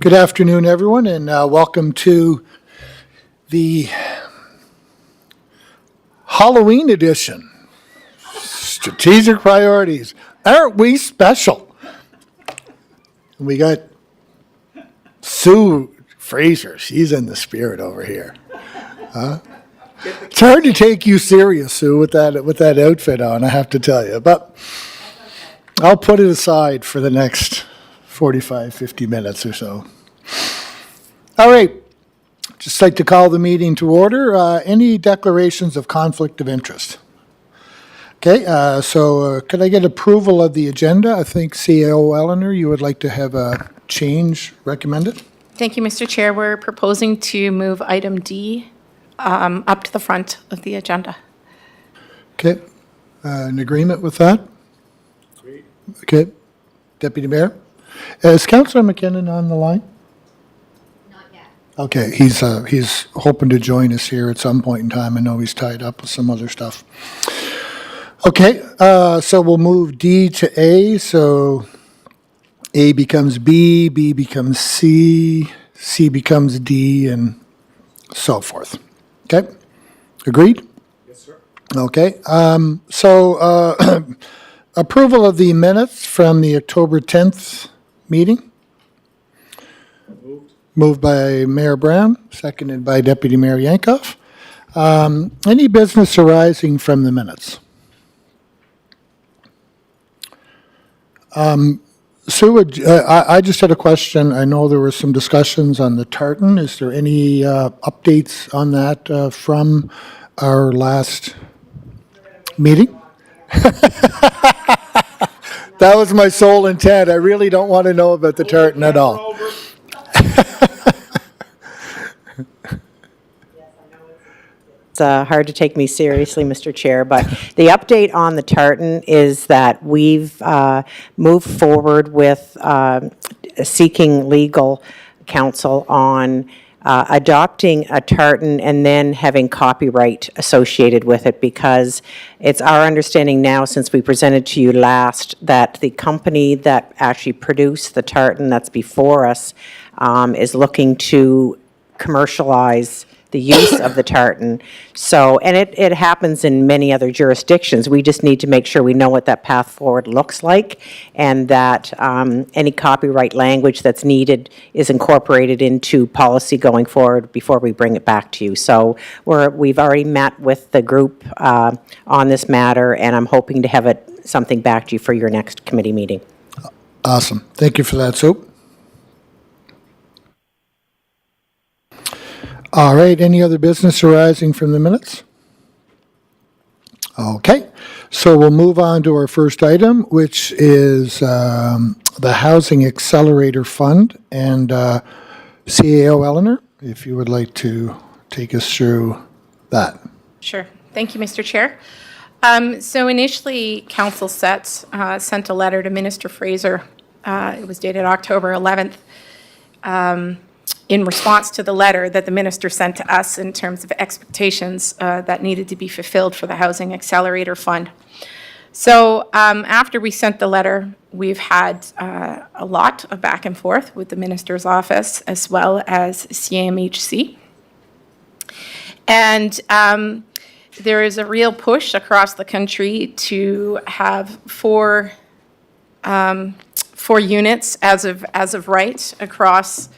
Good afternoon, everyone, and welcome to the Halloween edition. Strategic priorities. Aren't we special? We got Sue Fraser. She's in the spirit over here. It's hard to take you serious, Sue, with that outfit on, I have to tell you. But I'll put it aside for the next 45, 50 minutes or so. All right. Just like to call the meeting to order. Any declarations of conflict of interest? Okay, so could I get approval of the agenda? I think CAO Eleanor, you would like to have a change recommended? Thank you, Mr. Chair. We're proposing to move item D up to the front of the agenda. Okay, in agreement with that? Agreed. Okay, Deputy Mayor? Is Councillor McKinnon on the line? Not yet. Okay, he's hoping to join us here at some point in time. I know he's tied up with some other stuff. Okay, so we'll move D to A. So A becomes B, B becomes C, C becomes D, and so forth. Okay, agreed? Yes, sir. Okay, so approval of the minutes from the October 10th meeting. Moved. Moved by Mayor Brown, seconded by Deputy Mayor Yankoff. Any business arising from the minutes? Sue, I just had a question. I know there were some discussions on the tartan. Is there any updates on that from our last meeting? That was my sole intent. I really don't want to know about the tartan at all. It's hard to take me seriously, Mr. Chair, but the update on the tartan is that we've moved forward with seeking legal counsel on adopting a tartan and then having copyright associated with it, because it's our understanding now, since we presented to you last, that the company that actually produced the tartan that's before us is looking to commercialize the use of the tartan. So, and it happens in many other jurisdictions. We just need to make sure we know what that path forward looks like, and that any copyright language that's needed is incorporated into policy going forward before we bring it back to you. So we've already met with the group on this matter, and I'm hoping to have something back to you for your next committee meeting. Awesome. Thank you for that, Sue. All right, any other business arising from the minutes? Okay, so we'll move on to our first item, which is the Housing Accelerator Fund. And CAO Eleanor, if you would like to take us through that. Sure. Thank you, Mr. Chair. So initially, Council sent a letter to Minister Fraser. It was dated October 11th. In response to the letter that the minister sent to us in terms of expectations that needed to be fulfilled for the Housing Accelerator Fund. So after we sent the letter, we've had a lot of back and forth with the minister's office as well as CMHC. And there is a real push across the country to have four units as of right across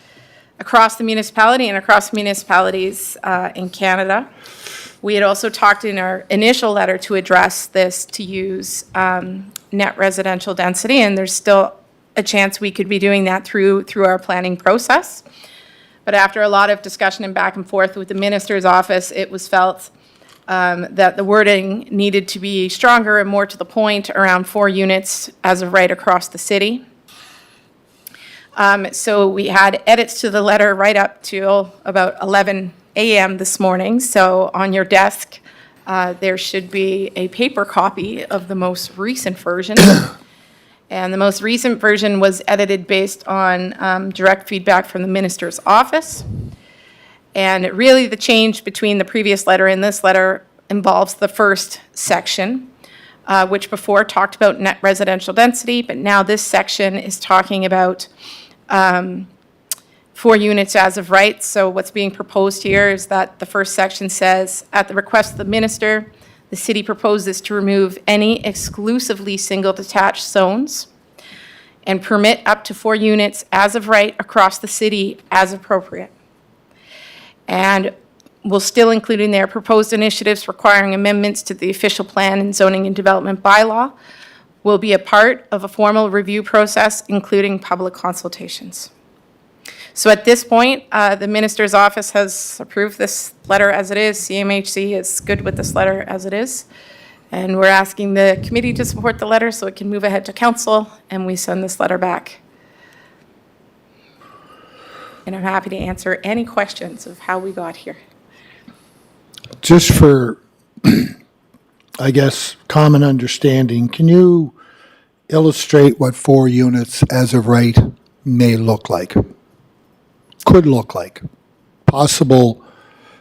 the municipality and across municipalities in Canada. We had also talked in our initial letter to address this to use net residential density, and there's still a chance we could be doing that through our planning process. But after a lot of discussion and back and forth with the minister's office, it was felt that the wording needed to be stronger and more to the point around 4 units as of right across the city. So we had edits to the letter right up till about 11 a.m. this morning. So on your desk, there should be a paper copy of the most recent version. And the most recent version was edited based on direct feedback from the minister's office. And really the change between the previous letter and this letter involves the first section, which before talked about net residential density, but now this section is talking about 4 units as of right. So what's being proposed here is that the first section says, at the request of the minister, the city proposes to remove any exclusively single detached zones and permit up to 4 units as of right across the city as appropriate. And will still include in there proposed initiatives requiring amendments to the official plan and zoning and development bylaw will be a part of a formal review process, including public consultations. So at this point, the minister's office has approved this letter as it is. CMHC is good with this letter as it is. And we're asking the committee to support the letter so it can move ahead to council, and we send this letter back. And I'm happy to answer any questions of how we got here. Just for, I guess, common understanding, can you illustrate what 4 units as of right may look like? Could look like? Possible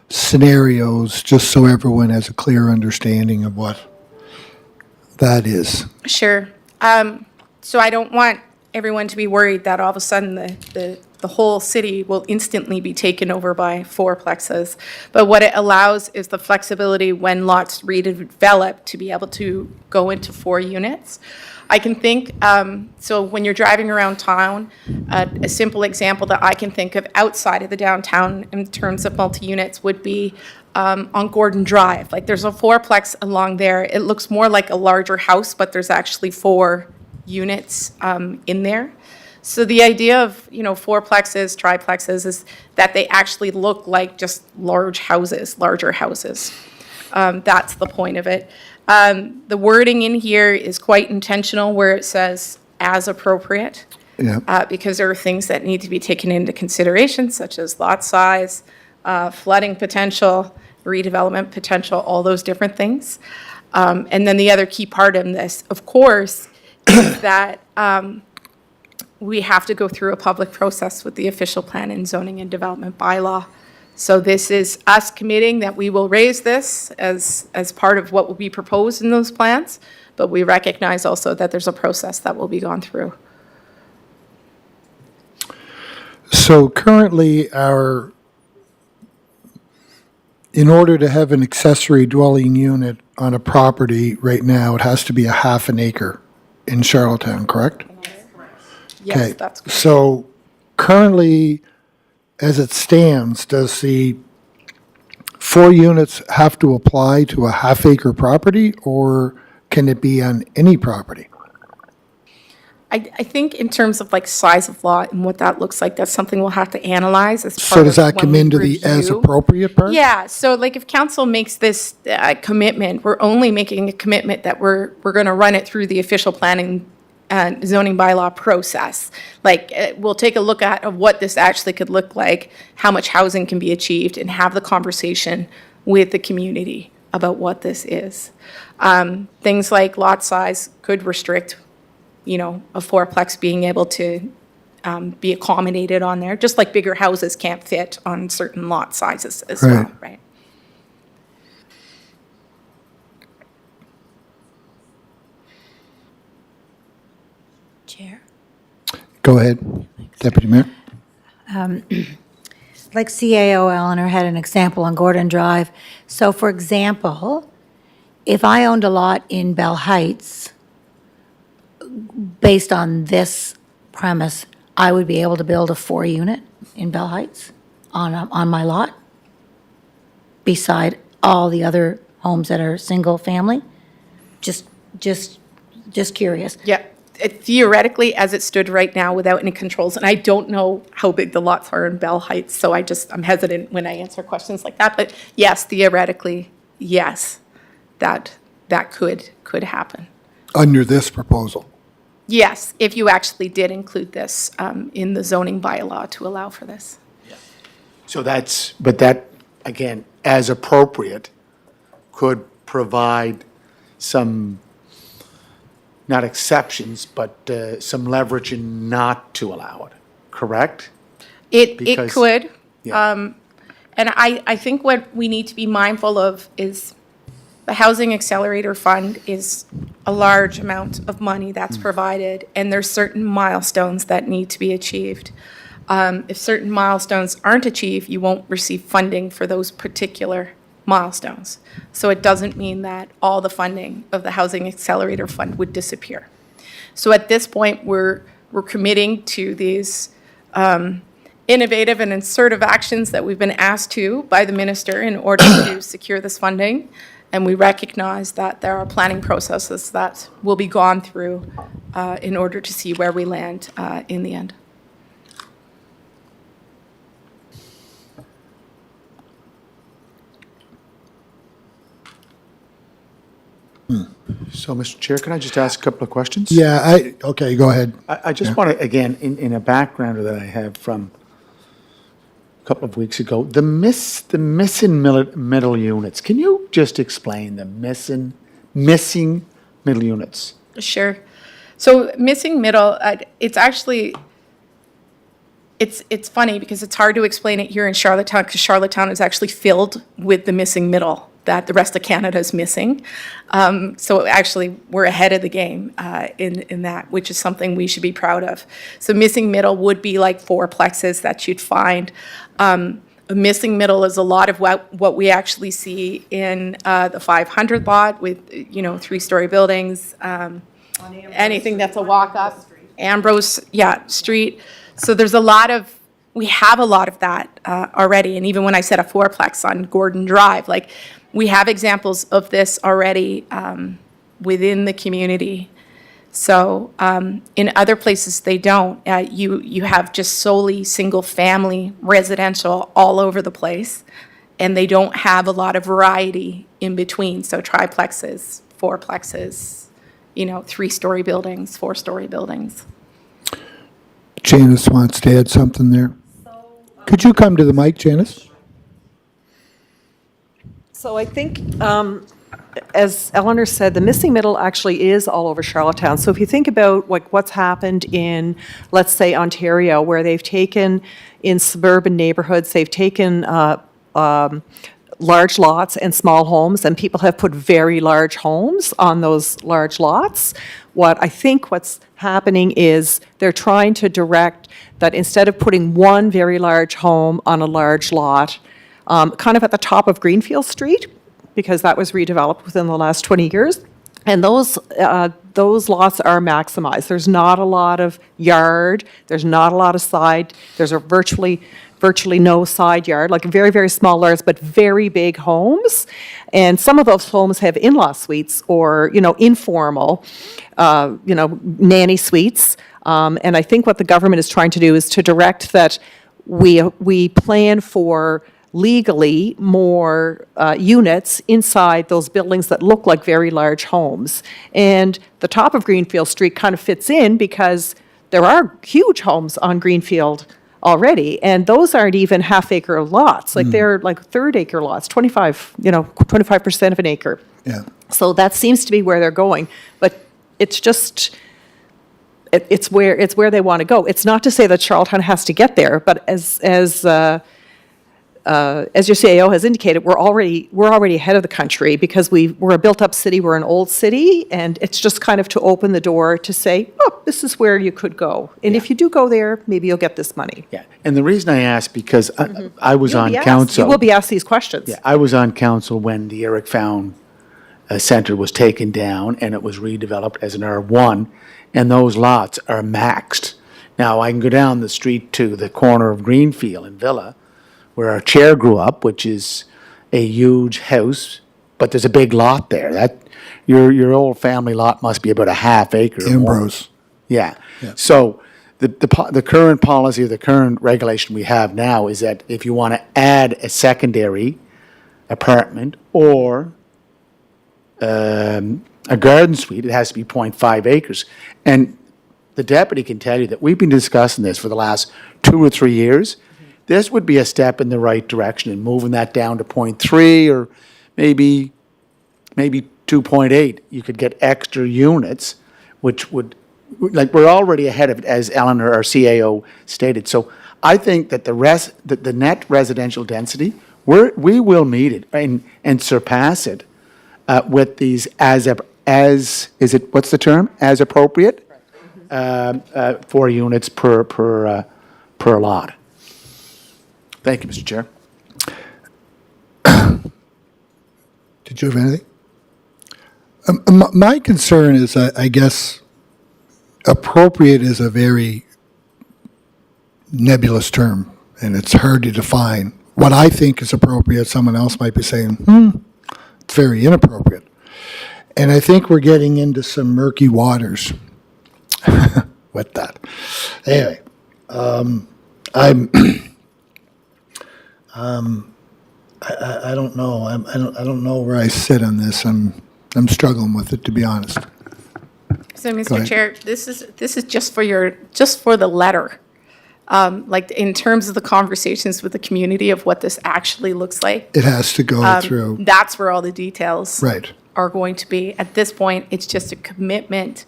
scenarios, just so everyone has a clear understanding of what that is. Sure. So I don't want everyone to be worried that all of a sudden the whole city will instantly be taken over by fourplexes. But what it allows is the flexibility when lots redevelop to be able to go into 4 units. I can think, so when you're driving around town, a simple example that I can think of outside of the downtown in terms of multi-units would be on Gordon Drive. Like there's a fourplex along there. It looks more like a larger house, but there's actually 4 units in there. So the idea of, fourplexes, triplexes is that they actually look like just larger houses. That's the point of it. The wording in here is quite intentional where it says as appropriate. Yeah. Because there are things that need to be taken into consideration, such as lot size, flooding potential, redevelopment potential, all those different things. And then the other key part in this, of course, is that we have to go through a public process with the official plan and zoning and development bylaw. So this is us committing that we will raise this as part of what will be proposed in those plans, but we recognize also that there's a process that will be gone through. So currently, in order to have an accessory dwelling unit on a property right now, it has to be a half an acre in Charlottetown, correct? Yes, Okay. that's correct. So currently, as it stands, does the 4 units have to apply to a half acre property, or can it be on any property? I think in terms of like size of lot and what that looks like, that's something we'll have to analyze as part So does of that when come we into the as review. appropriate part? Yeah, so like if council makes this commitment, we're only making a commitment that we're going to run it through the official planning and zoning bylaw process. Like, we'll take a look at what this actually could look like, how much housing can be achieved, and have the conversation with the community about what this is. Things like lot size could restrict, a fourplex being able to be accommodated on there, just like bigger houses can't fit on certain lot sizes as well, Right. right? Chair. Go ahead, Deputy Mayor. Like CAO Eleanor had an example on Gordon Drive. So for example, if I owned a lot in Bell Heights, based on this premise, I would be able to build a 4-unit in Bell Heights on my lot, beside all the other homes that are single family? Just curious. Yeah, theoretically, as it stood right now, without any controls, and I don't know how big the lots are in Bell Heights, so I'm hesitant when I answer questions like that, but yes, theoretically, yes, that could happen. Under this proposal. Yes, if you actually did include this in the zoning bylaw to allow for this. So but that, again, as appropriate, could provide some, not exceptions, but some leverage in not to allow it, correct? It Because- could. Yeah. And I think what we need to be mindful of is the Housing Accelerator Fund is a large amount of money that's provided, and there's certain milestones that need to be achieved. If certain milestones aren't achieved, you won't receive funding for those particular milestones. So it doesn't mean that all the funding of the Housing Accelerator Fund would disappear. So at this point, we're committing to these innovative and assertive actions that we've been asked to by the minister in order to secure this funding. And we recognize that there are planning processes that will be gone through in order to see where we land in the end. So, Mr. Chair, can I just ask a couple of questions? Yeah, okay, go ahead. I just want to, again, in a backgrounder that I have from a couple of weeks ago, the missing middle units. Can you just explain the missing middle units? Sure. So missing middle, it's actually, it's funny because it's hard to explain it here in Charlottetown because Charlottetown is actually filled with the missing middle that the rest of Canada is missing. So actually, we're ahead of the game in that, which is something we should be proud of. So missing middle would be like fourplexes that you'd find. A missing middle is a lot of what we actually see in the 500 lot with, 3-story buildings, anything that's a walk-up. Ambrose, Street. So there's we have a lot of that already. And even when I said a fourplex on Gordon Drive, like, we have examples of this already within the community. So in other places, they don't. You have just solely single-family residential all over the place, and they don't have a lot of variety in between. So triplexes, fourplexes, 3-story buildings, 4-story buildings. Janice wants to add something there. Could you come to the mic, Janice? So I think, as Eleanor said, the missing middle actually is all over Charlottetown. So if you think about what's happened in, let's say, Ontario, where they've taken, in suburban neighborhoods, they've taken large lots and small homes, and people have put very large homes on those large lots. What's happening is they're trying to direct that instead of putting one very large home on a large lot, kind of at the top of Greenfield Street, because that was redeveloped within the last 20 years. And those lots are maximized. There's not a lot of yard, there's not a lot of side, there's a virtually no side yard, like very, very small yards, but very big homes. And some of those homes have in-law suites or, informal, nanny suites. And I think what the government is trying to do is to direct that we plan for legally more units inside those buildings that look like very large homes. And the top of Greenfield Street kind of fits in because there are huge homes on Greenfield already, and those aren't even half-acre lots. Like, they're like third-acre lots, 25% of an acre. Yeah. So that seems to be where they're going. But it's just, it's where they want to go. It's not to say that Charlottetown has to get there, but as your CAO has indicated, we're already ahead of the country because we're a built-up city, we're an old city, and it's just kind of to open the door to say, oh, this is where you could go. And if you do go there, maybe you'll get this money. Yeah, and the reason I asked, because I was on council. You will be asked these questions. Yeah, I was on council when the Eric Found Center was taken down and it was redeveloped as an R1, and those lots are maxed. Now, I can go down the street to the corner of Greenfield and Villa, where our chair grew up, which is a huge house, but there's a big lot there. That your old family lot must be about a half acre. or more. Ambrose. Yeah. So the current policy, the current regulation we have now is that if you want to add a secondary apartment or a garden suite, it has to be 0.5 acres. And the deputy can tell you that we've been discussing this for the last 2 or 3 years. This would be a step in the right direction in moving that down to 0.3 or maybe 2.8. You could get extra units, which would, like, we're already ahead of it, as Eleanor, our CAO, stated. So I think that the net residential density, we will meet it and surpass it with these as what's the term? As appropriate? 4 units per per lot. Thank you, Mr. Chair. Did you have anything? My concern is, I guess, appropriate is a very nebulous term, and it's hard to define. What I think is appropriate, someone else might be saying, it's very inappropriate. And I think we're getting into some murky waters with that. Anyway, I don't know. I don't know where I sit on this. I'm struggling with it, to be honest. So, Go Mr. ahead. Chair, this is just for the letter. Like, in terms of the conversations with the community of what this actually looks like. It has to go through, That's where all the details right. are going to be. At this point, it's just a commitment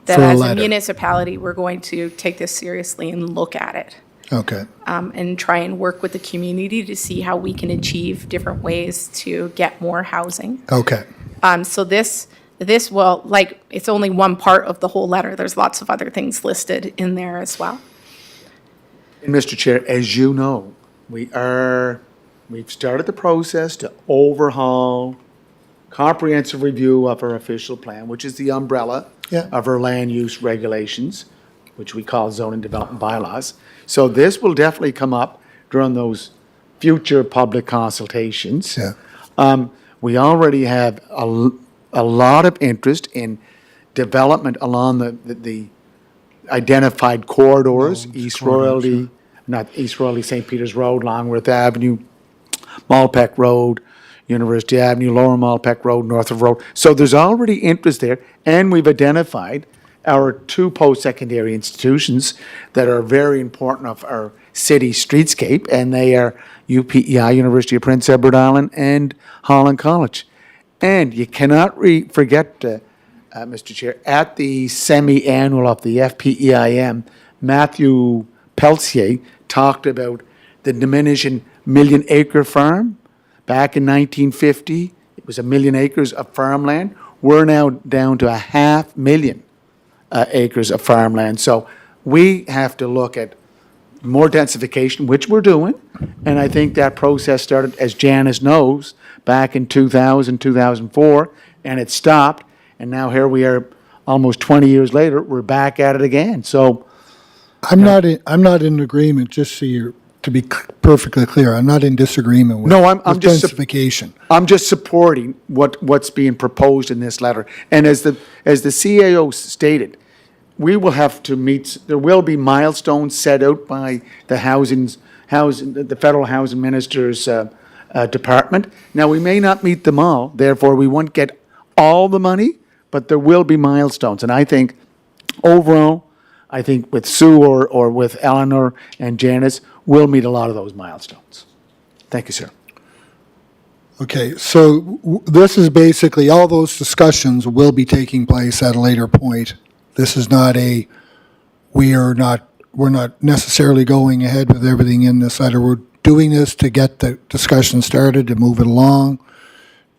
that For a as a letter. municipality, we're going to take this seriously and look at it. Okay. And try and work with the community to see how we can achieve different ways to get more housing. Okay. So this will, like, it's only one part of the whole letter. There's lots of other things listed in there as well. And Mr. Chair, as you know, we've started the process to overhaul comprehensive review of our official plan, which is the umbrella Yeah. of our land use regulations, which we call zoning development bylaws. So this will definitely come up during those future public consultations. Yeah. We already have a lot of interest in development along the identified corridors, East Royalty, not East Royalty, St. Peter's Road, Longworth Avenue, Malpeque Road, University Avenue, Lower Malpeque Road, Northwood Road. So there's already interest there, and we've identified our two post-secondary institutions that are very important of our city streetscape, and they are UPEI, University of Prince Edward Island, and Holland College. And you cannot forget, Mr. Chair, at the semi-annual of the FPEIM, Matthew Peltier talked about the diminishing million-acre farm. Back in 1950, it was 1 million acres of farmland. We're now down to 500,000 acres of farmland. So we have to look at more densification, which we're doing. And I think that process started, as Janice knows, back in 2000, 2004, and it stopped. And now here we are, almost 20 years later, we're back at it again. So I'm not in agreement, just so you're, to be perfectly clear, I'm not in disagreement with No, I'm with just densification. I'm just supporting what's being proposed in this letter. And as the CAO stated, we will have to meet, there will be milestones set out by the the Federal Housing Minister's department. Now, we may not meet them all, therefore we won't get all the money, but there will be milestones. And I think overall, I think with Sue or with Eleanor and Janice, we'll meet a lot of those milestones. Thank you, sir. Okay, so this is basically, all those discussions will be taking place at a later point. This is not we're not necessarily going ahead with everything in this letter. We're doing this to get the discussion started, to move it along,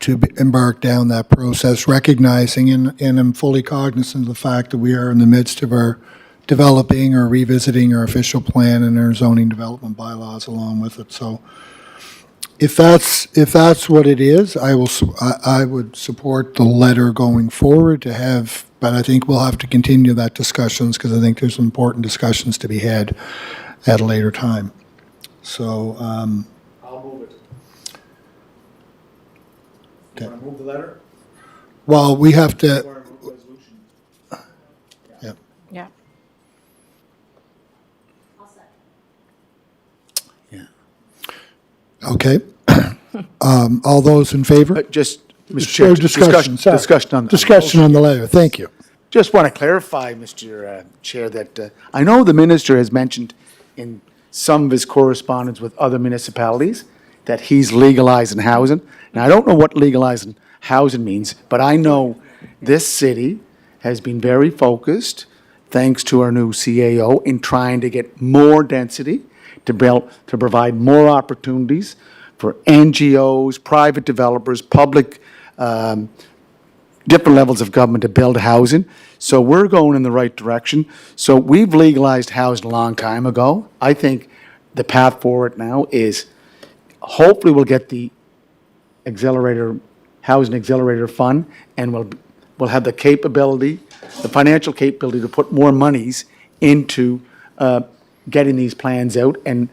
to embark down that process, recognizing, and I'm fully cognizant of the fact that we are in the midst of our developing or revisiting our official plan and our zoning development bylaws along with it. So if that's what it is, I would support the letter going forward to have, but I think we'll have to continue that discussions because I think there's important discussions to be had at a later time. So, I'll move it. You want to move the letter? well, we have to, yeah. Yeah. Okay. All those in favor? Just, Mr. Sorry, Chair, sorry. discussion on the. Discussion on the letter, thank you. Just want to clarify, Mr. Chair, that I know the minister has mentioned in some of his correspondence with other municipalities that he's legalizing housing. Now, I don't know what legalizing housing means, but I know this city has been very focused, thanks to our new CAO, in trying to get more density, to provide more opportunities for NGOs, private developers, public different levels of government to build housing. So we're going in the right direction. So we've legalized housing a long time ago. I think the path forward now is hopefully we'll get the housing accelerator fund, and we'll have the capability, the financial capability to put more monies into getting these plans out and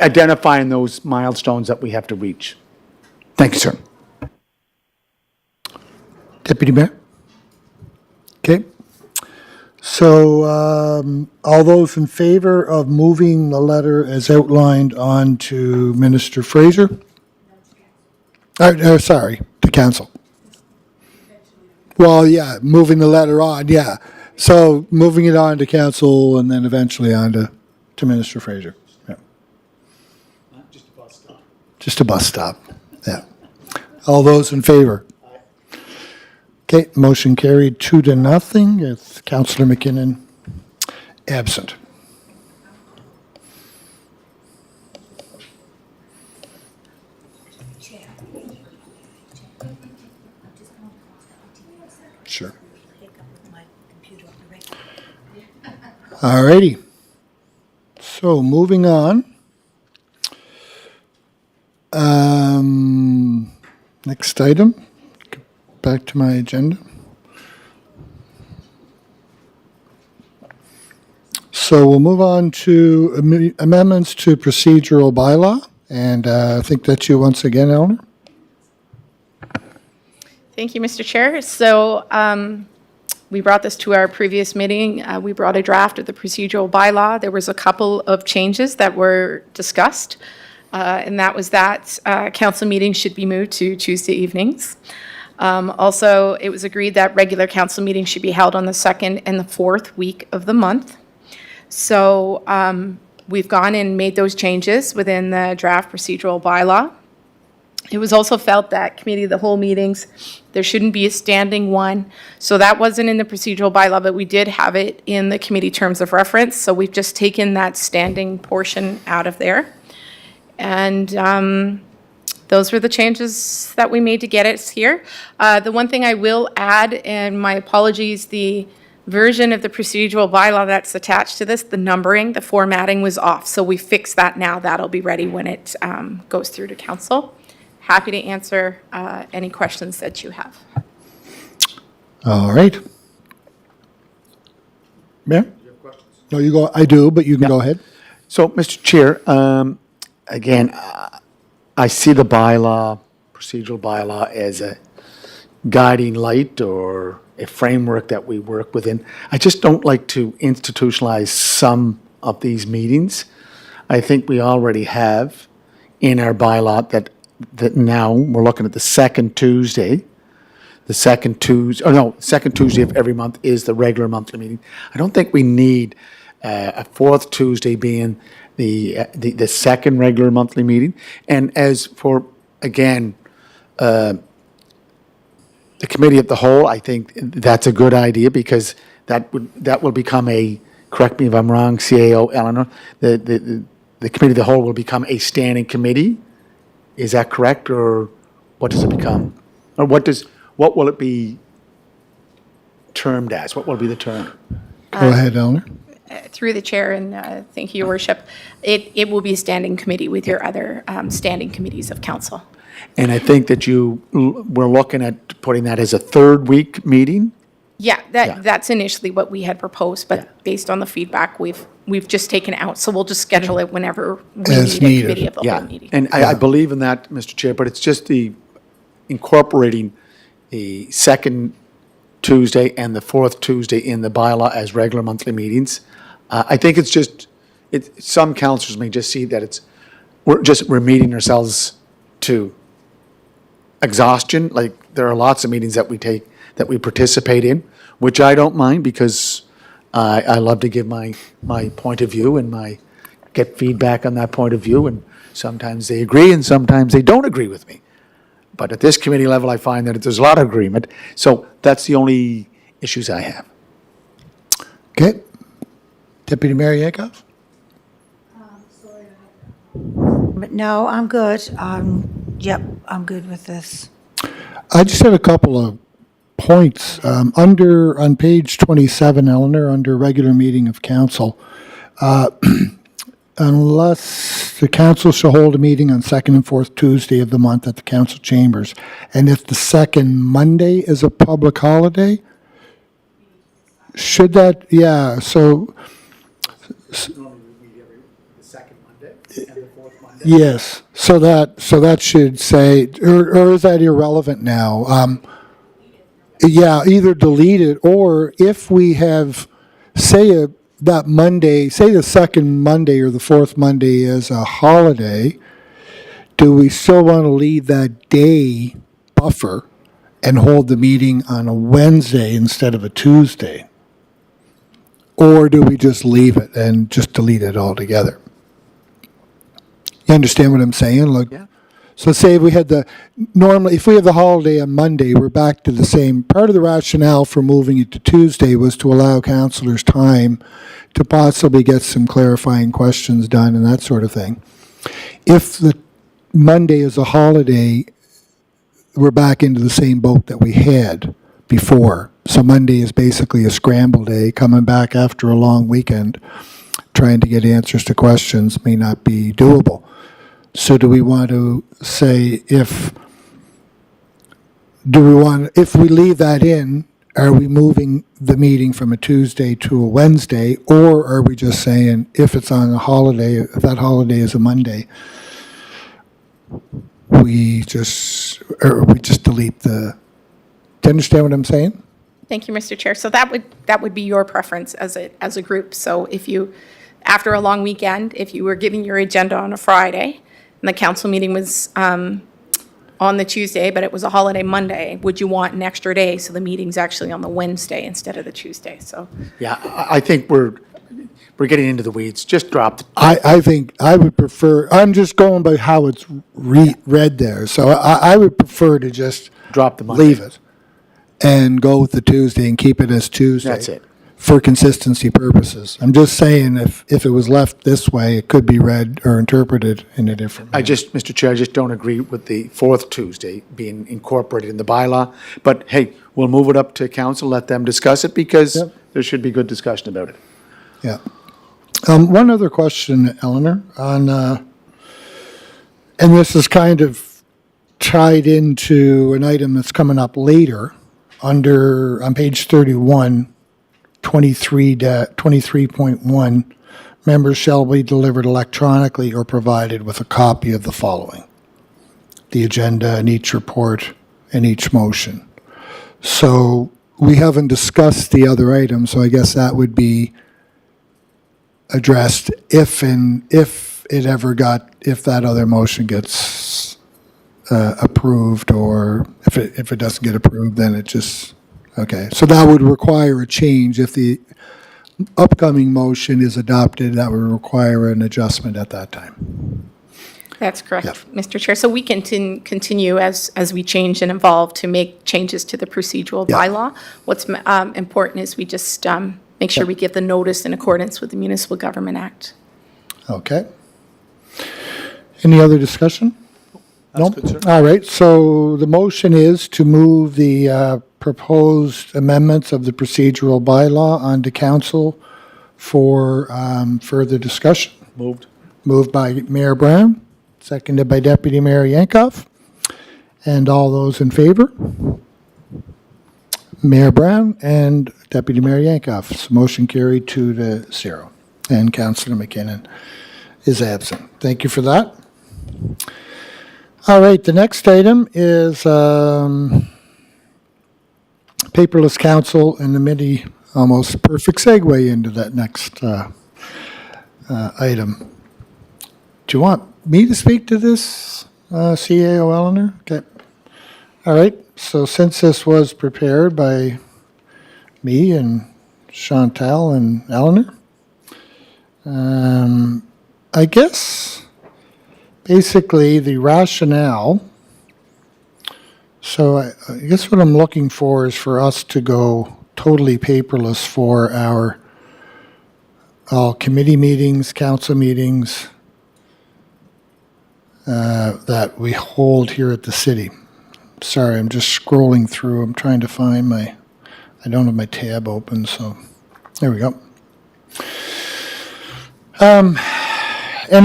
identifying those milestones that we have to reach. Thank you, sir. Deputy Mayor? Okay. So all those in favor of moving the letter as outlined on to Minister Fraser? Sorry, to council. Well, yeah, moving the letter on, yeah. So moving it on to council and then eventually on to Minister Fraser. Yeah. Just a bus stop. Just a bus stop, yeah. All those in favor? Okay, motion carried 2-0 with Councillor McKinnon absent. Sure. All righty. So moving on. Next item. Back to my agenda. So we'll move on to amendments to procedural bylaw, and I think that's you once again, Eleanor. Thank you, Mr. Chair. So we brought this to our previous meeting. We brought a draft of the procedural bylaw. There was a couple of changes that were discussed, and that was that council meetings should be moved to Tuesday evenings. Also, it was agreed that regular council meetings should be held on the second and the fourth week of the month. So we've gone and made those changes within the draft procedural bylaw. It was also felt that committee of the whole meetings, there shouldn't be a standing one. So that wasn't in the procedural bylaw, but we did have it in the committee terms of reference. So we've just taken that standing portion out of there. And those were the changes that we made to get it here. The one thing I will add, and my apologies, the version of the procedural bylaw that's attached to this, the numbering, the formatting was off. So we fixed that now. That'll be ready when it goes through to council. Happy to answer any questions that you have. All right. Mayor? No, you go. I do, but you can go ahead. So, Mr. Chair, again, I see the bylaw, procedural bylaw, as a guiding light or a framework that we work within. I just don't like to institutionalize some of these meetings. I think we already have in our bylaw that now we're looking at the second Tuesday. The second Tuesday of every month is the regular monthly meeting. I don't think we need a fourth Tuesday being the second regular monthly meeting. And as for, again, the committee of the whole, I think that's a good idea because that will become a, correct me if I'm wrong, CAO Eleanor, the committee of the whole will become a standing committee. Is that correct, or what does it become? Or what will it be termed as? What will be the term? Go ahead, Eleanor. Through the chair, and thank you, Your Worship, it will be a standing committee with your other standing committees of council. And I think that we're looking at putting that as a third week meeting? Yeah, that's initially what we had proposed, but based on the feedback, we've just taken it out. So we'll just schedule it whenever we As need a needed. committee of the Yeah, whole meeting. and I believe in that, Mr. Chair, but it's just the incorporating the second Tuesday and the fourth Tuesday in the bylaw as regular monthly meetings. I think it's just, some councillors may just see that we're meeting ourselves to exhaustion. Like, there are lots of meetings that we participate in, which I don't mind because I love to give my point of view and get feedback on that point of view, and sometimes they agree and sometimes they don't agree with me. But at this committee level, I find that there's a lot of agreement, so that's the only issues I have. Okay. Deputy Mayor Yakov? But no, I'm good. Yep, I'm good with this. I just had a couple of points. On page 27, Eleanor, under regular meeting of council, unless the council shall hold a meeting on second and fourth Tuesday of the month at the council chambers, and if the second Monday is a public holiday, should that, yeah, so, Normally we meet the second Monday and the fourth Monday. yes, so that should say, or is that irrelevant now? Yeah, either delete it, or if we have, that Monday, say the second Monday or the fourth Monday is a holiday, do we still want to leave that day buffer and hold the meeting on a Wednesday instead of a Tuesday? Or do we just leave it and just delete it altogether? You understand what I'm saying? Like, Yeah. so say if we had if we have the holiday on Monday, we're back to the same. Part of the rationale for moving it to Tuesday was to allow councilors time to possibly get some clarifying questions done and that sort of thing. If the Monday is a holiday, we're back into the same boat that we had before. So Monday is basically a scramble day, coming back after a long weekend, trying to get answers to questions may not be doable. So do we want to say if we leave that in, are we moving the meeting from a Tuesday to a Wednesday, or are we just saying if it's on a holiday, if that holiday is a Monday, we just delete do you understand what I'm saying? Thank you, Mr. Chair. So that would be your preference as a group. So if you, after a long weekend, if you were giving your agenda on a Friday and the council meeting was on the Tuesday, but it was a holiday Monday, would you want an extra day so the meeting's actually on the Wednesday instead of the Tuesday? So Yeah, I think we're getting into the weeds. Just drop. I think I would prefer, I'm just going by how it's read there. So I would prefer to just Drop the Monday. leave it and go with the Tuesday and keep it as Tuesday. That's it. For consistency purposes. I'm just saying if it was left this way, it could be read or interpreted in a different manner. Mr. Chair, I just don't agree with the fourth Tuesday being incorporated in the bylaw. But hey, we'll move it up to council, let them discuss it, because Yep. there should be good discussion about it. Yeah. One other question, Eleanor, and this is kind of tied into an item that's coming up later on page 31, 23.1, members shall be delivered electronically or provided with a copy of the following: the agenda and each report and each motion. So we haven't discussed the other items, so I guess that would be addressed if that other motion gets approved, or if it doesn't get approved, then it just, okay. So that would require a change. If the upcoming motion is adopted, that would require an adjustment at that time. that's correct, Yep. Mr. Chair. So we can continue as we change and evolve to make changes to the procedural Yeah. bylaw. What's important is we just make sure we give the notice in accordance with the Municipal Government Act. Okay. Any other discussion? That's No? good, sir. All right, so the motion is to move the proposed amendments of the procedural bylaw onto council for further discussion. Moved. Moved by Mayor Brown, seconded by Deputy Mayor Yankoff. And all those in favor? Mayor Brown and Deputy Mayor Yankoff. So motion carried 2-0. And Councillor McKinnon is absent. Thank you for that. All right, the next item is paperless council, and the MIDI, almost perfect segue into that next item. Do you want me to speak to this, CAO Eleanor? Okay. All right, so since this was prepared by me and Chantal and Eleanor, I guess basically the rationale, so I guess what I'm looking for is for us to go totally paperless for our all committee meetings, council meetings that we hold here at the city. Sorry, I'm just scrolling through. I'm trying to find I don't have my tab open, so there we go. And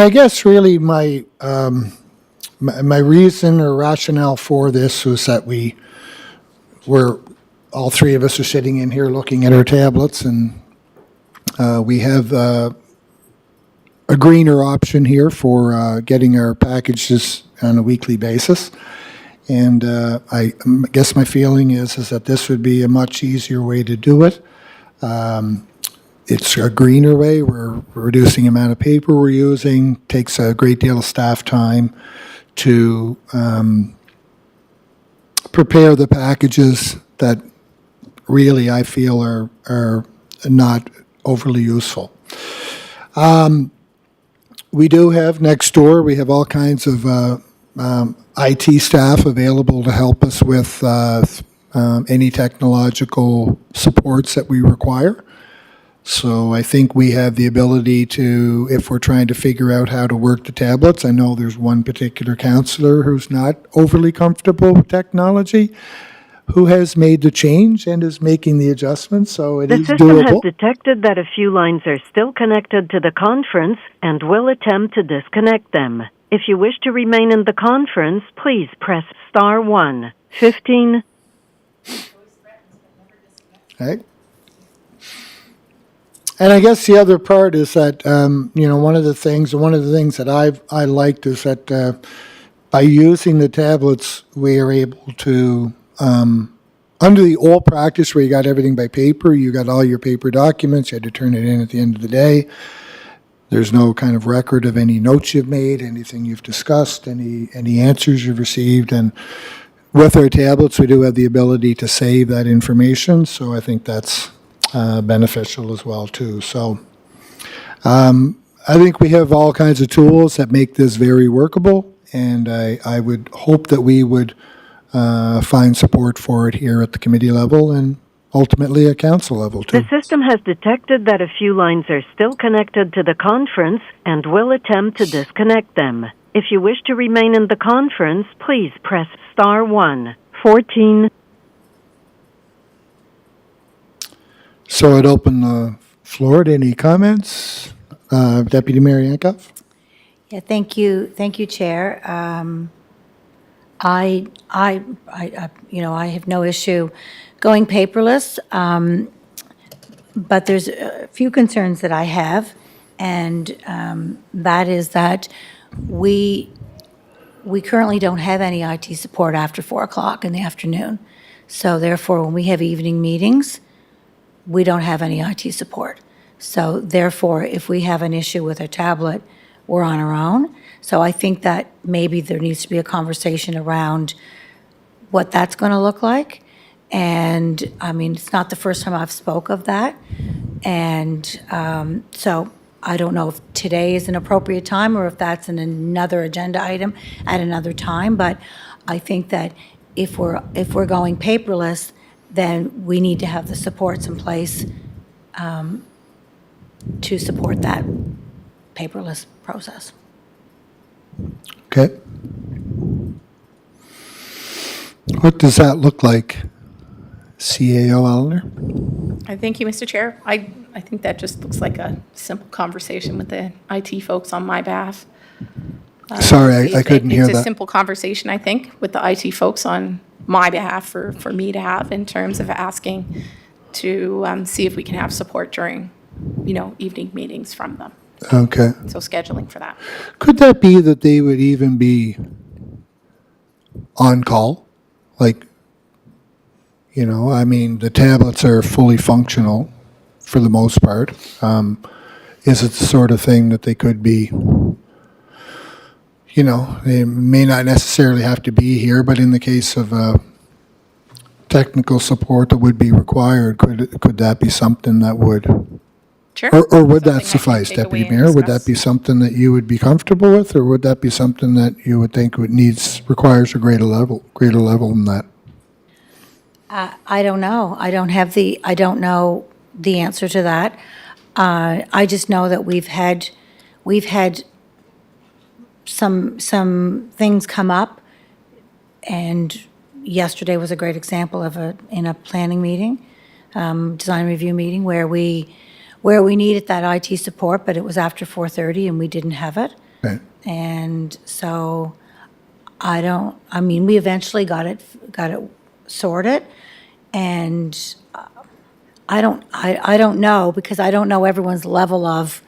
I guess really my reason or rationale for this was that all three of us are sitting in here looking at our tablets, and we have a greener option here for getting our packages on a weekly basis. And I guess my feeling is that this would be a much easier way to do it. It's a greener way. We're reducing the amount of paper we're using. Takes a great deal of staff time to prepare the packages that really I feel are not overly useful. We do have next door, we have all kinds of IT staff available to help us with any technological supports that we require. So I think we have the ability to, if we're trying to figure out how to work the tablets, I know there's one particular counselor who's not overly comfortable with technology, who has made the change and is making the adjustments, so it The is system has doable. detected that a few lines are still connected to the conference and will attempt to disconnect them. If you wish to remain in the conference, please press star 1. 15. Okay. And I guess the other part is that, one of the things that I liked is that by using the tablets, we are able to, under the old practice where you got everything by paper, you got all your paper documents, you had to turn it in at the end of the day. There's no kind of record of any notes you've made, anything you've discussed, any answers you've received. And with our tablets, we do have the ability to save that information, so I think that's beneficial as well, too. So I think we have all kinds of tools that make this very workable, and I would hope that we would find support for it here at the committee level and ultimately at council level, too. The system has detected that a few lines are still connected to the conference and will attempt to disconnect them. If you wish to remain in the conference, please press star 1. 14. So I'd open the floor to any comments. Deputy Mayor Yankoff? Yeah, thank you, Chair. I have no issue going paperless, but there's a few concerns that I have, and that is that we currently don't have any IT support after 4 o'clock in the afternoon. So therefore, when we have evening meetings, we don't have any IT support. So therefore, if we have an issue with a tablet, we're on our own. So I think that maybe there needs to be a conversation around what that's going to look like. And, I mean, it's not the first time I've spoke of that. And so I don't know if today is an appropriate time or if that's in another agenda item at another time. But I think that if we're going paperless, then we need to have the supports in place to support that paperless process. Okay. What does that look like, CAO Eleanor? Thank you, Mr. Chair. I think that just looks like a simple conversation with the IT folks on my behalf. Sorry, I couldn't hear It's a that. simple conversation, I think, with the IT folks on my behalf for me to have in terms of asking to see if we can have support during, evening meetings from them. Okay. So scheduling for that. Could that be that they would even be on call? Like, the tablets are fully functional for the most part. Is it the sort of thing that they could be, they may not necessarily have to be here, but in the case of technical support that would be required, could that be something that would, Sure. or would Something I that can suffice, take away Deputy and Mayor? Would that discuss. be something that you would be comfortable with, or would that be something that you would think requires a greater level than that? I don't know. I don't know the answer to that. I just know that we've had some things come up, and yesterday was a great example of in a planning meeting, design review meeting, where we needed that IT support, but it was after 4:30 and we didn't have it. Okay. And so we eventually got it sorted, and I don't know, because I don't know everyone's level of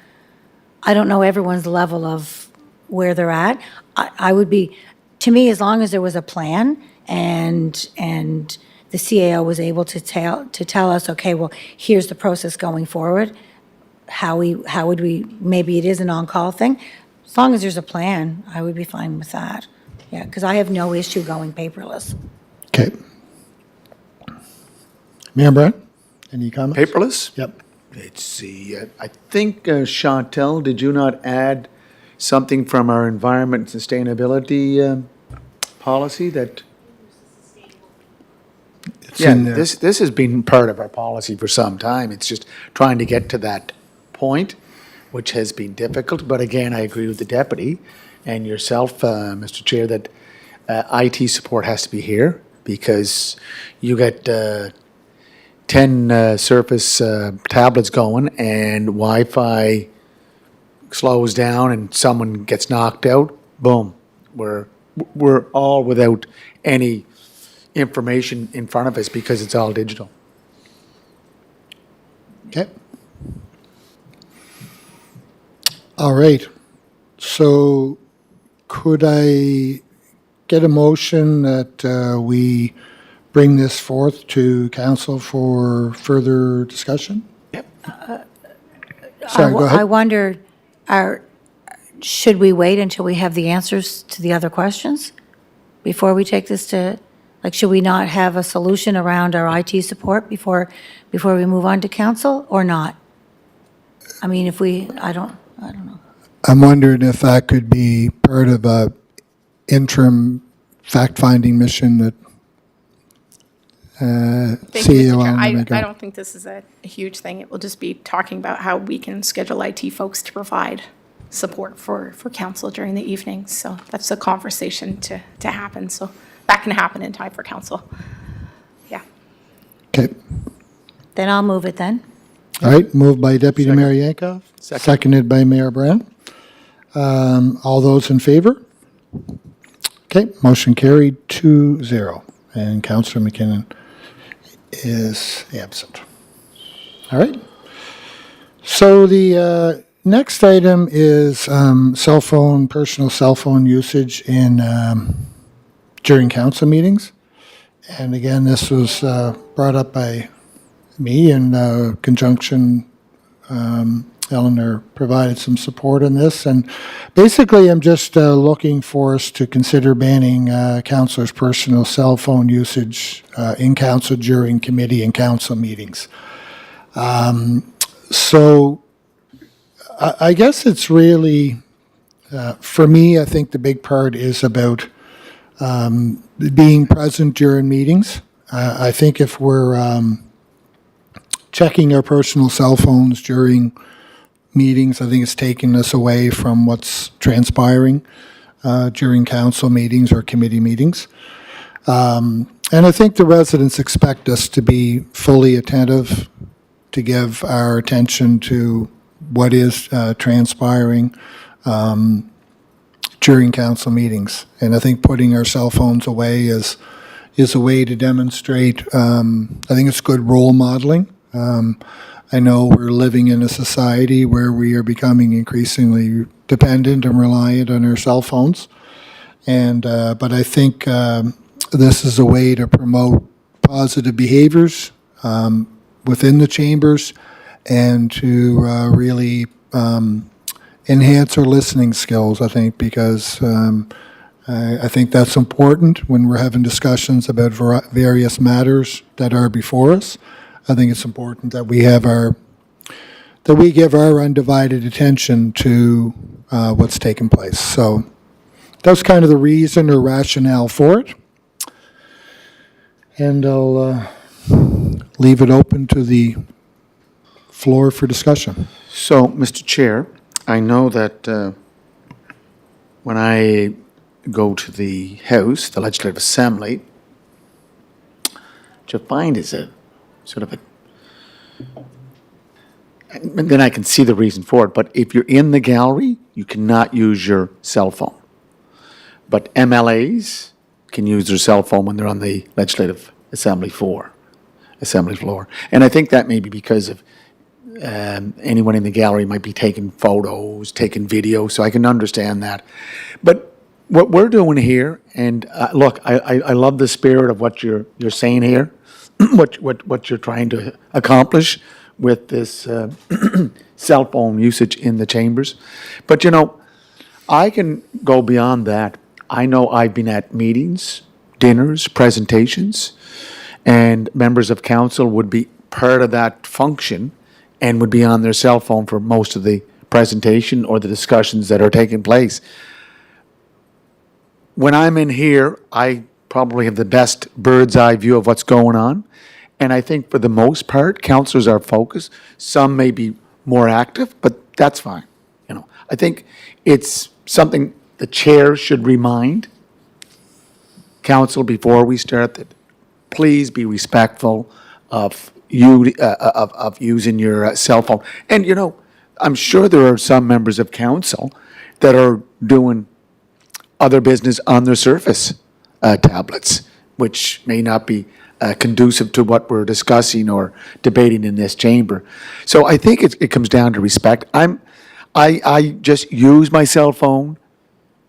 where they're at. I would be, to me, as long as there was a plan and the CAO was able to tell us, okay, well, here's the process going forward, how would we, maybe it is an on-call thing. As long as there's a plan, I would be fine with that. Yeah, because I have no issue going paperless. Okay. Mayor Brown, any comments? Paperless? Yep. Let's see, I think, Chantel, did you not add something from our environment and sustainability policy that? It's Yeah, in there. this has been part of our policy for some time. It's just trying to get to that point, which has been difficult. But again, I agree with the deputy and yourself, Mr. Chair, that IT support has to be here, because you get 10 Surface tablets going and Wi-Fi slows down and someone gets knocked out, boom, we're all without any information in front of us because it's all digital. Okay. All right. So could I get a motion that we bring this forth to council for further discussion? Yep. Sorry, go ahead. I wonder, should we wait until we have the answers to the other questions before we take this to, should we not have a solution around our IT support before we move on to council, or not? I mean, I don't know. I'm wondering if that could be part of a interim fact-finding mission that Thank you, CEO Mr. Chair. Allen may go. I don't think this is a huge thing. It will just be talking about how we can schedule IT folks to provide support for council during the evenings. So that's a conversation to happen. So that can happen in time for council. Yeah. Okay. Then I'll move it then. All right, moved by Deputy Mayor Yankoff, Second. seconded by Mayor Brown. All those in favor? Okay, motion carried 2-0, and Councillor McKinnon is absent. All right. So the next item is personal cell phone usage during council meetings. And again, this was brought up by me in conjunction. Eleanor provided some support on this, and basically I'm just looking for us to consider banning councillors' personal cell phone usage in council during committee and council meetings. So I guess it's really, for me, I think the big part is about being present during meetings. I think if we're checking our personal cell phones during meetings, I think it's taking us away from what's transpiring during council meetings or committee meetings. And I think the residents expect us to be fully attentive, to give our attention to what is transpiring during council meetings. And I think putting our cell phones away is a way to demonstrate, I think it's good role modeling. I know we're living in a society where we are becoming increasingly dependent and reliant on our cell phones. And but I think this is a way to promote positive behaviors within the chambers, and to really enhance our listening skills, I think, because I think that's important when we're having discussions about various matters that are before us. I think it's important that we give our undivided attention to what's taking place. So that's kind of the reason or rationale for it. And I'll leave it open to the floor for discussion. So, Mr. Chair, I know that when I go to the House, the Legislative Assembly, what you find is a sort of a, and then I can see the reason for it, but if you're in the gallery, you cannot use your cell phone. But MLAs can use their cell phone when they're on the legislative assembly floor. And I think that may be because of anyone in the gallery might be taking photos, taking video, so I can understand that. But what we're doing here, and look, I love the spirit of what you're saying here, what you're trying to accomplish with this cell phone usage in the chambers. But, you know, I can go beyond that. I know I've been at meetings, dinners, presentations, and members of council would be part of that function and would be on their cell phone for most of the presentation or the discussions that are taking place. When I'm in here, I probably have the best bird's eye view of what's going on. And I think for the most part, councillors are focused. Some may be more active, but that's fine. You know, I think it's something the chair should remind council before we start that please be respectful of of using your cell phone. And, you know, I'm sure there are some members of council that are doing other business on their Surface tablets, which may not be conducive to what we're discussing or debating in this chamber. So I think it comes down to respect. I just use my cell phone.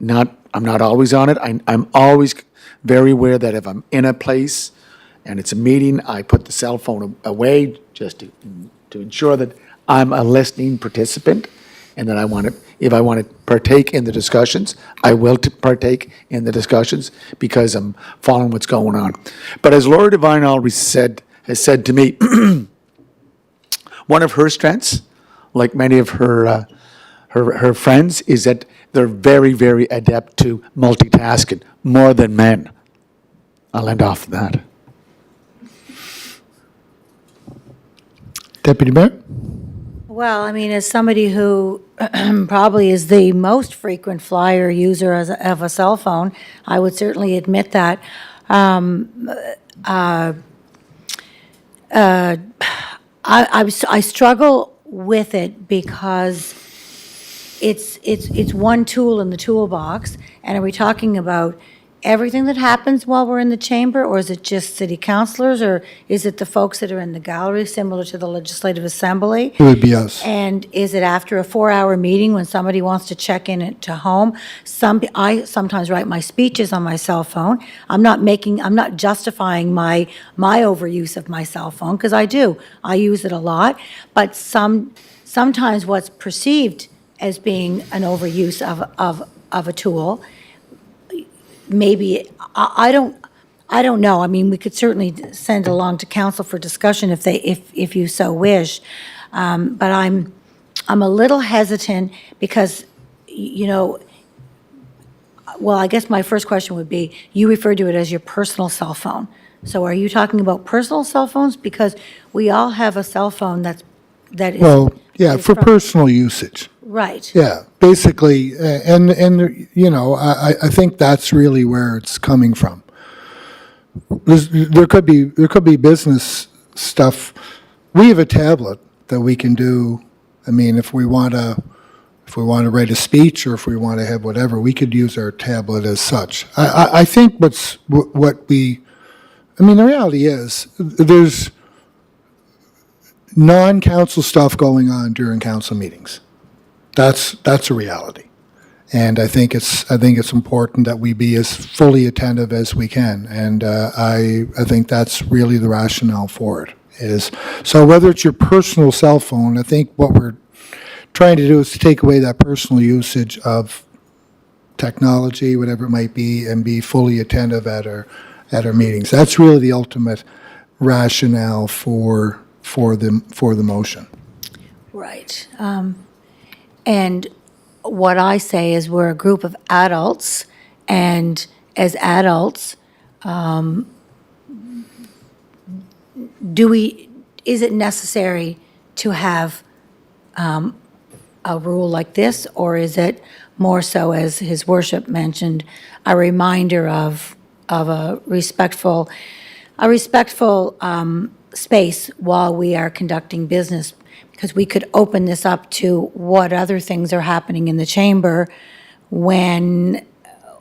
I'm not always on it. I'm always very aware that if I'm in a place and it's a meeting, I put the cell phone away just to ensure that I'm a listening participant, and that if I want to partake in the discussions, I will partake in the discussions because I'm following what's going on. But as Laura Devine always has said to me, one of her strengths, like many of her friends, is that they're very, very adept to multitasking, more than men. I'll end off with that. Deputy Mayor? Well, I mean, as somebody who probably is the most frequent flyer user of a cell phone, I would certainly admit that. I struggle with it because it's one tool in the toolbox, and are we talking about everything that happens while we're in the chamber, or is it just city councilors, or is it the folks that are in the gallery, similar to the Legislative Assembly? It would be us. And is it after a 4-hour meeting when somebody wants to check in to home? I sometimes write my speeches on my cell phone. I'm not justifying my overuse of my cell phone, because I do. I use it a lot. But sometimes what's perceived as being an overuse of a tool, maybe, I don't know. I mean, we could certainly send along to council for discussion if you so wish. But I'm a little hesitant because, you know, well, I guess my first question would be, you refer to it as your personal cell phone. So are you talking about personal cell phones? Because we all have a cell phone that is. Well, yeah, is for from- personal usage. Right. Yeah, basically, and you know, I think that's really where it's coming from. There could be business stuff. We have a tablet that we can do. I mean, if we want to write a speech, or if we want to have whatever, we could use our tablet as such. I think the reality is there's non-council stuff going on during council meetings. That's a reality. And I think it's important that we be as fully attentive as we can. And I think that's really the rationale for it. So whether it's your personal cell phone, I think what we're trying to do is to take away that personal usage of technology, whatever it might be, and be fully attentive at our meetings. That's really the ultimate rationale for the motion. Right. And what I say is we're a group of adults, and as adults, is it necessary to have a rule like this, or is it more so, as His Worship mentioned, a reminder of a respectful a respectful space while we are conducting business, because we could open this up to what other things are happening in the chamber when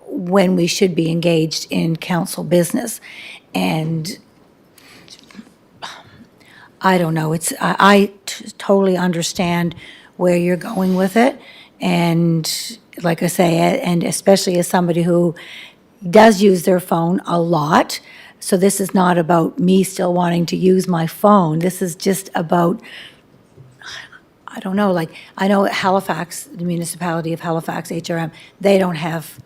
we should be engaged in council business. And I don't know, totally understand where you're going with it. And like I say, and especially as somebody who does use their phone a lot, so this is not about me still wanting to use my phone. This is just about, I don't know, like, I know Halifax, the municipality of Halifax, HRM, they don't have,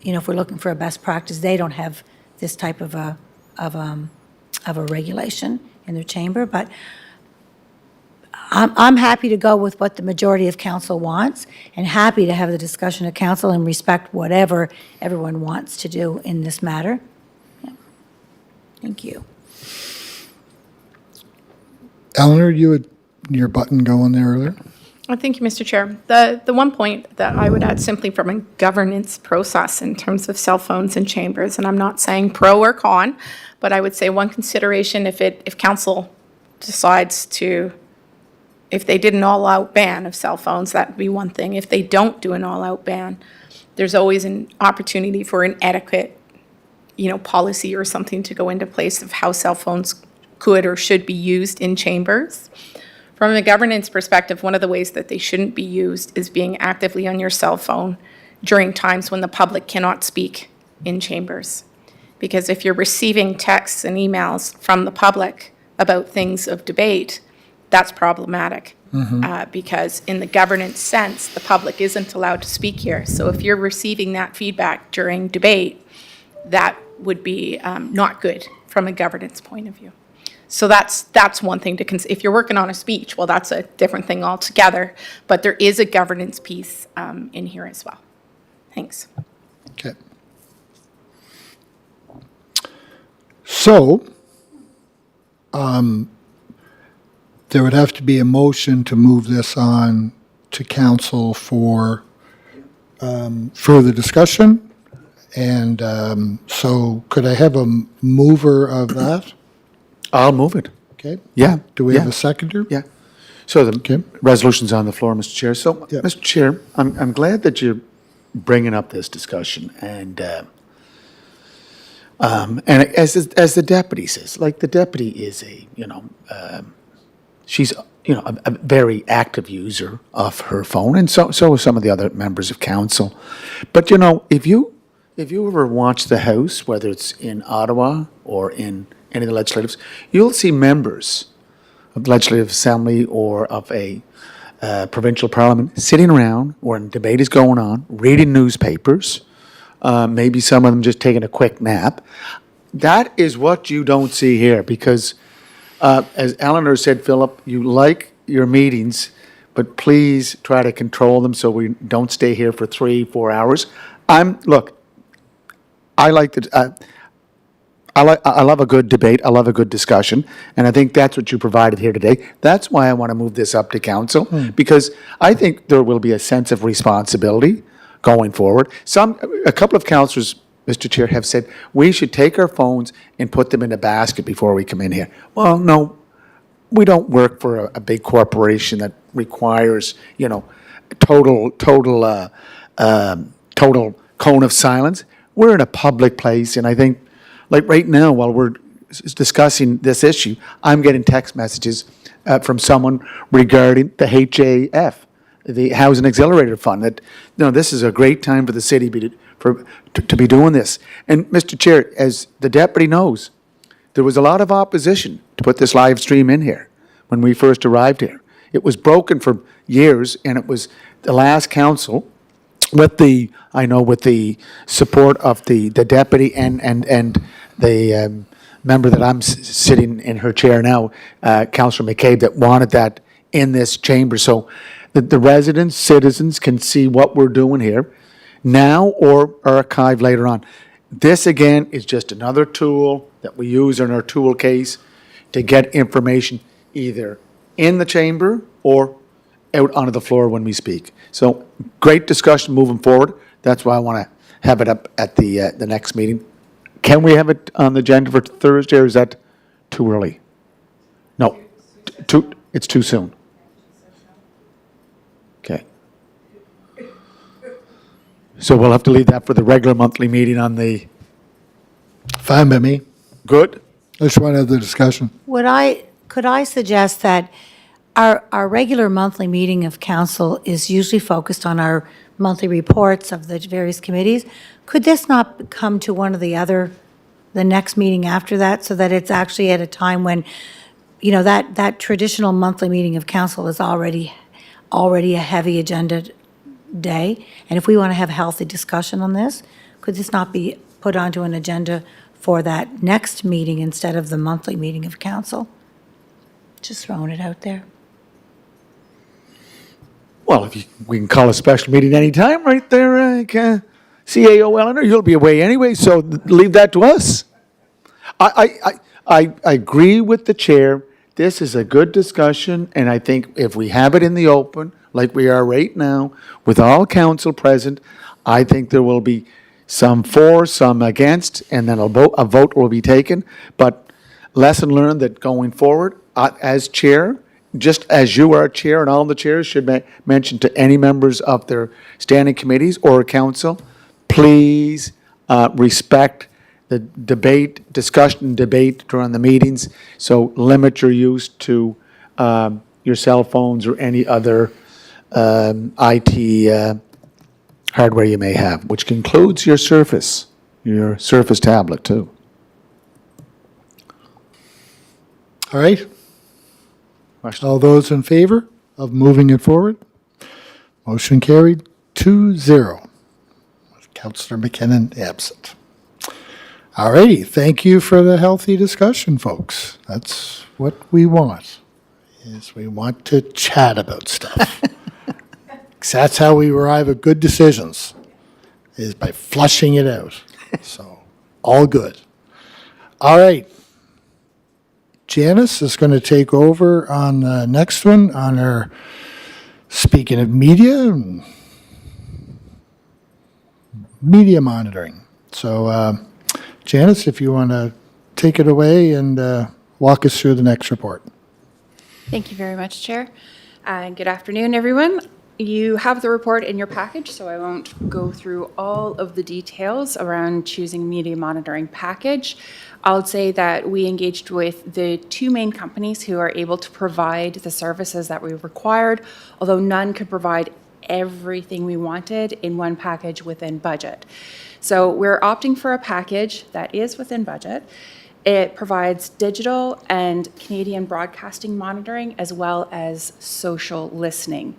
if we're looking for a best practice, they don't have this type of a regulation in their chamber, but I'm happy to go with what the majority of council wants, and happy to have the discussion of council and respect whatever everyone wants to do in this matter. Yeah. Thank you. Eleanor, you had your button going there earlier? Thank you, Mr. Chair. The one point that I would add simply from a governance process in terms of cell phones and chambers, and I'm not saying pro or con, but I would say one consideration if council decides to, if they did an all-out ban of cell phones, that would be one thing. If they don't do an all-out ban, there's always an opportunity for an adequate, policy or something to go into place of how cell phones could or should be used in chambers. From a governance perspective, one of the ways that they shouldn't be used is being actively on your cell phone during times when the public cannot speak in chambers. Because if you're receiving texts and emails from the public about things of debate, that's problematic. Because in the governance sense, the public isn't allowed to speak here. So if you're receiving that feedback during debate, that would be not good from a governance point of view. So that's one thing to consider. If you're working on a speech, well, that's a different thing altogether. But there is a governance piece in here as well. Thanks. Okay. So, there would have to be a motion to move this on to council for further discussion. And so could I have a mover of that? I'll move it. Okay. Yeah. Do we have yeah, a seconder? Yeah. So the Okay. resolution's on the floor, Mr. Chair. So, Yeah. Mr. Chair, I'm glad that you're bringing up this discussion. And as the deputy says, like the deputy is she's a very active user of her phone, and so are some of the other members of council. But if you ever watch the House, whether it's in Ottawa or in any of the legislatives, you'll see members of the Legislative Assembly or of a provincial parliament sitting around when debate is going on, reading newspapers, maybe some of them just taking a quick nap. That is what you don't see here, because as Eleanor said, Philip, you like your meetings, but please try to control them so we don't stay here for 3-4 hours. I love a good debate. I love a good discussion, and I think that's what you provided here today. That's why I want to move this up to council, because I think there will be a sense of responsibility going forward. A couple of councillors, Mr. Chair, have said we should take our phones and put them in a basket before we come in here. Well, no, we don't work for a big corporation that requires total cone of silence. We're in a public place, and I think, like right now, while we're discussing this issue, I'm getting text messages from someone regarding the HAF, the Housing Accelerator Fund, that this is a great time for the city to be doing this. And Mr. Chair, as the deputy knows, there was a lot of opposition to put this live stream in here when we first arrived here. It was broken for years, and it was the last council, with the support of the deputy and the member that I'm sitting in her chair now, Councillor McCabe, that wanted that in this chamber, so that the residents, citizens can see what we're doing here now or archive later on. This, again, is just another tool that we use in our tool case to get information either in the chamber or out onto the floor when we speak. So great discussion moving forward. That's why I want to have it up at the next meeting. Can we have it on the agenda for Thursday, or is that too early? No, it's too soon. Okay. So we'll have to leave that for the regular monthly meeting on the, Fine by me. good? I just want to have the discussion. Could I suggest that our regular monthly meeting of council is usually focused on our monthly reports of the various committees? Could this not come to one of the next meeting after that, so that it's actually at a time when, that traditional monthly meeting of council is already a heavy agenda day? And if we want to have healthy discussion on this, could this not be put onto an agenda for that next meeting instead of the monthly meeting of council? Just throwing it out there. Well, we can call a special meeting anytime, right there, CAO Eleanor, you'll be away anyway, so leave that to us. I agree with the chair. This is a good discussion, and I think if we have it in the open, like we are right now, with all council present, I think there will be some for, some against, and then a vote will be taken. But lesson learned that going forward, as chair, just as you are chair and all the chairs should mention to any members of their standing committees or council, please respect the discussion debate during the meetings. So limit your use to your cell phones or any other IT hardware you may have, which includes your Surface tablet too. All right? All those in favor of moving it forward? Motion carried 2-0. Councillor McKinnon absent. All righty, thank you for the healthy discussion, folks. That's what we want, is we want to chat about stuff. 'Cause that's how we arrive at good decisions, is by flushing it out. So, all good. All right. Janice is going to take over on the next one on our, speaking of media monitoring. So, Janice, if you want to take it away and walk us through the next report. Thank you very much, Chair. And good afternoon, everyone. You have the report in your package, so I won't go through all of the details around choosing media monitoring package. I'll say that we engaged with the two main companies who are able to provide the services that we required, although none could provide everything we wanted in one package within budget. So we're opting for a package that is within budget. It provides digital and Canadian broadcasting monitoring as well as social listening.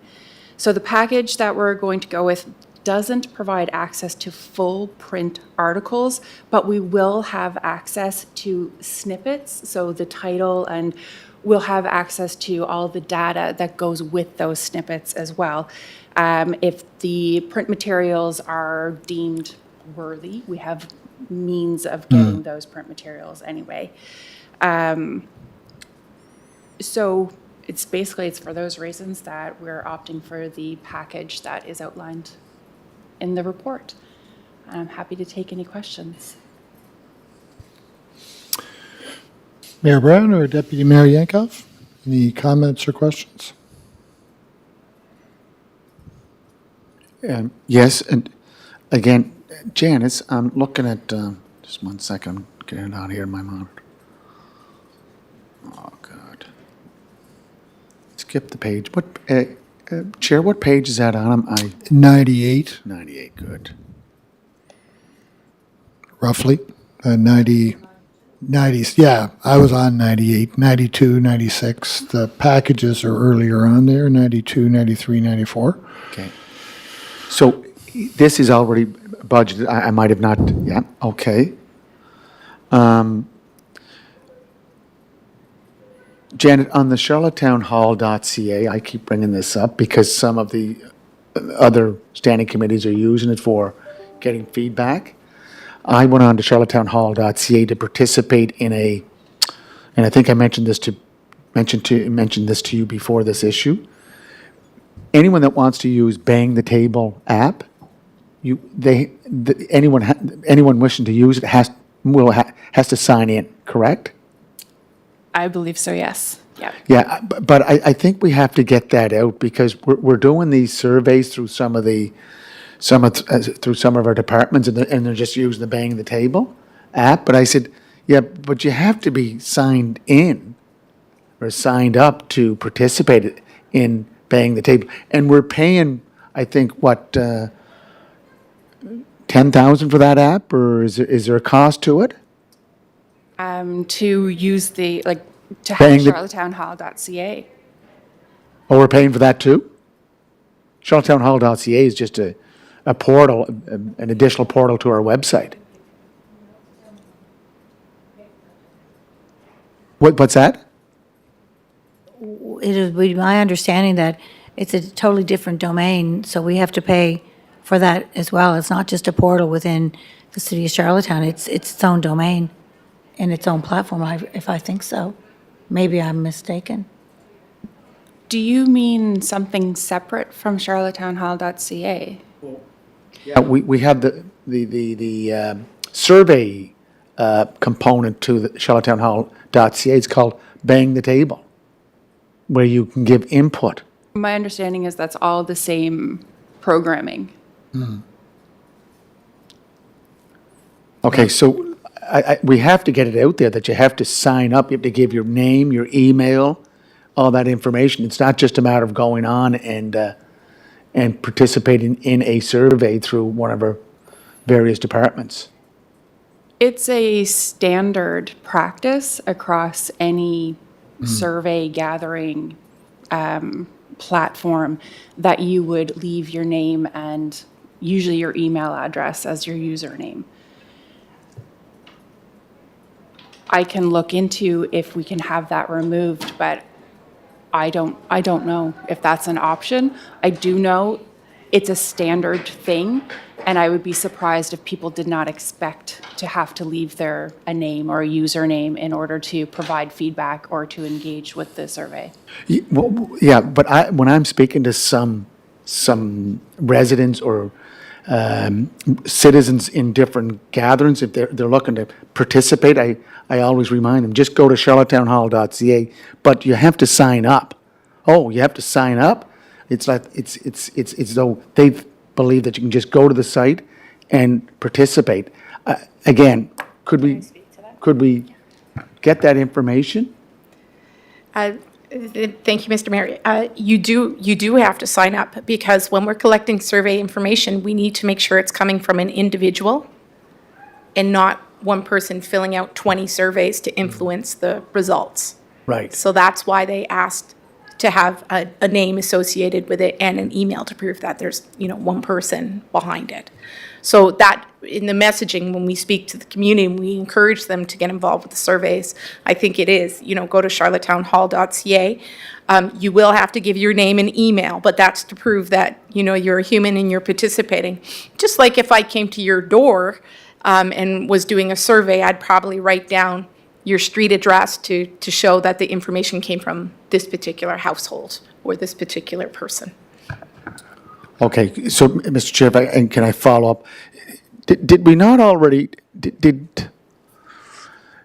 So the package that we're going to go with doesn't provide access to full print articles, but we will have access to snippets, so the title, and we'll have access to all the data that goes with those snippets as well. If the print materials are deemed worthy, we have means of getting those print materials anyway. So it's for those reasons that we're opting for the package that is outlined in the report. I'm happy to take any questions. Mayor Brown or Deputy Mayor Yankoff, any comments or questions? Yes, and again, Janice, I'm looking at, just 1 second, I'm getting it out here in my monitor. Oh, God. Skip the page. Chair, what page is that on? 98, 98, good. roughly. 90, yeah, I was on 98, 92, 96. The packages are earlier on there, 92, 93, 94. Okay. So this is already budgeted. I might have not, yeah, okay. Janet, on the charlottetownhall.ca, I keep bringing this up because some of the other standing committees are using it for getting feedback. I went on to charlottetownhall.ca to participate in and I think I mentioned this to you before this issue. Anyone that wants to use Bang the Table app, anyone wishing to use it has to sign in, correct? I believe so, yes. Yeah. Yeah, but I think we have to get that out because we're doing these surveys through through some of our departments and they're just using the Bang the Table app. But I said, yeah, but you have to be signed in or signed up to participate in Bang the Table. And we're paying, I think, what, 10,000 for that app, or is there a cost to it? To use to have Paying the- charlottetownhall.ca. Oh, we're paying for that too? Charlottetownhall.ca is just a portal, an additional portal to our website. What's that? It would be my understanding that it's a totally different domain, so we have to pay for that as well. It's not just a portal within the city of Charlottetown, it's its own domain and its own platform, if I think so. Maybe I'm mistaken. Do you mean something separate from charlottetownhall.ca? Yeah, we have the survey component to the charlottetownhall.ca. It's called Bang the Table, where you can give input. My understanding is that's all the same programming. Okay, so we have to get it out there that you have to sign up. You have to give your name, your email, all that information. It's not just a matter of going on and participating in a survey through one of our various departments. It's a standard practice across any survey gathering platform that you would leave your name and usually your email address as your username. I can look into if we can have that removed, but I don't know if that's an option. I do know it's a standard thing, and I would be surprised if people did not expect to have to leave a name or a username in order to provide feedback or to engage with the survey. Well, yeah, but when I'm speaking to some residents or citizens in different gatherings, if they're looking to participate, I always remind them, just go to charlottetownhall.ca, but you have to sign up. Oh, you have to sign up? It's like, it's though they believe that you can just go to the site and participate. Again, could we get that information? Thank you, Mr. Mayor. You do have to sign up because when we're collecting survey information, we need to make sure it's coming from an individual and not one person filling out 20 surveys to influence the results. Right. So that's why they asked to have a name associated with it and an email to prove that there's, one person behind it. So that, in the messaging, when we speak to the community, we encourage them to get involved with the surveys. I think it is, go to charlottetownhall.ca. You will have to give your name and email, but that's to prove that, you're a human and you're participating. Just like if I came to your door and was doing a survey, I'd probably write down your street address to show that the information came from this particular household or this particular person. Okay, so, Mr. Chair, and can I follow up? Did we not already, did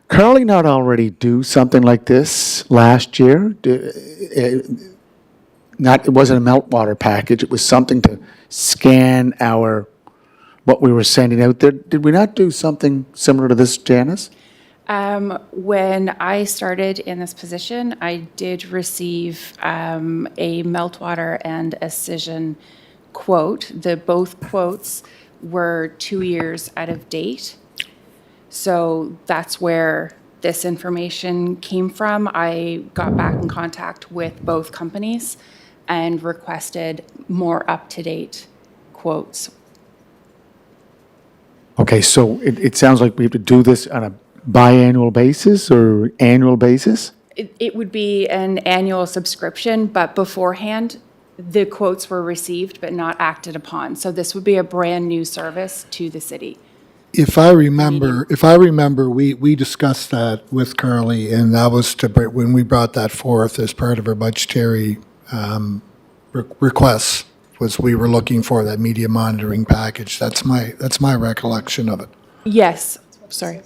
Carly not already do something like this last year? It wasn't a meltwater package, it was something to scan what we were sending out there. Did we not do something similar to this, Janice? When I started in this position, I did receive a meltwater and a scission quote. Both quotes were 2 years out of date. So that's where this information came from. I got back in contact with both companies and requested more up-to-date quotes. Okay, so it sounds like we have to do this on a biannual basis or annual basis? It would be an annual subscription, but beforehand, the quotes were received but not acted upon. So this would be a brand-new service to the city. If I remember, we discussed that with Carly, and that was when we brought that forth as part of our budgetary requests, was we were looking for that media monitoring package. That's my recollection of it. Yes, sorry.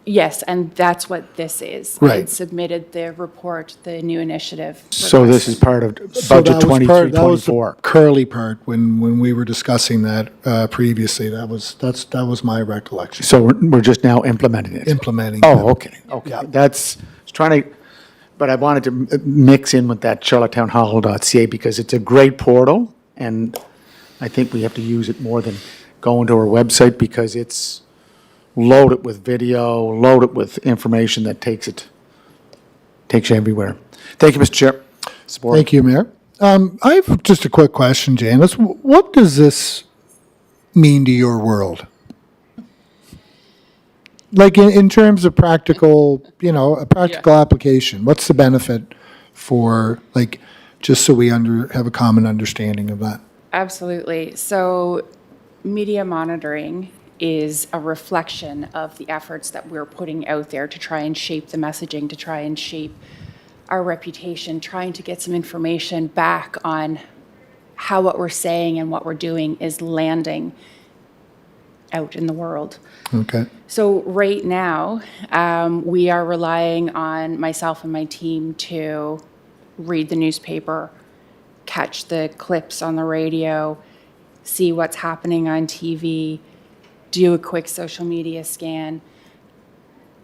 Yes, and that's what this is. I Right. had submitted the report, the new initiative. So this is part of So budget that was 23, that was the 24. curly part when we were discussing that previously. That was my recollection. So we're just now implementing it? Implementing. Oh, okay, okay. Yeah. That's, I was trying to, but I wanted to mix in with that charlottetownhall.ca because it's a great portal, and I think we have to use it more than going to our website because it's loaded with video, loaded with information that takes you everywhere. Thank you, Mr. Chair. Support. Thank you, Mayor. I have just a quick question, Janice. What does this mean to your world? Like in terms of practical, a practical application, what's the benefit for, like, just so we have a common understanding of that? Absolutely. So media monitoring is a reflection of the efforts that we're putting out there to try and shape the messaging, to try and shape our reputation, trying to get some information back on how what we're saying and what we're doing is landing out in the world. Okay. So right now, we are relying on myself and my team to read the newspaper, catch the clips on the radio, see what's happening on TV, do a quick social media scan.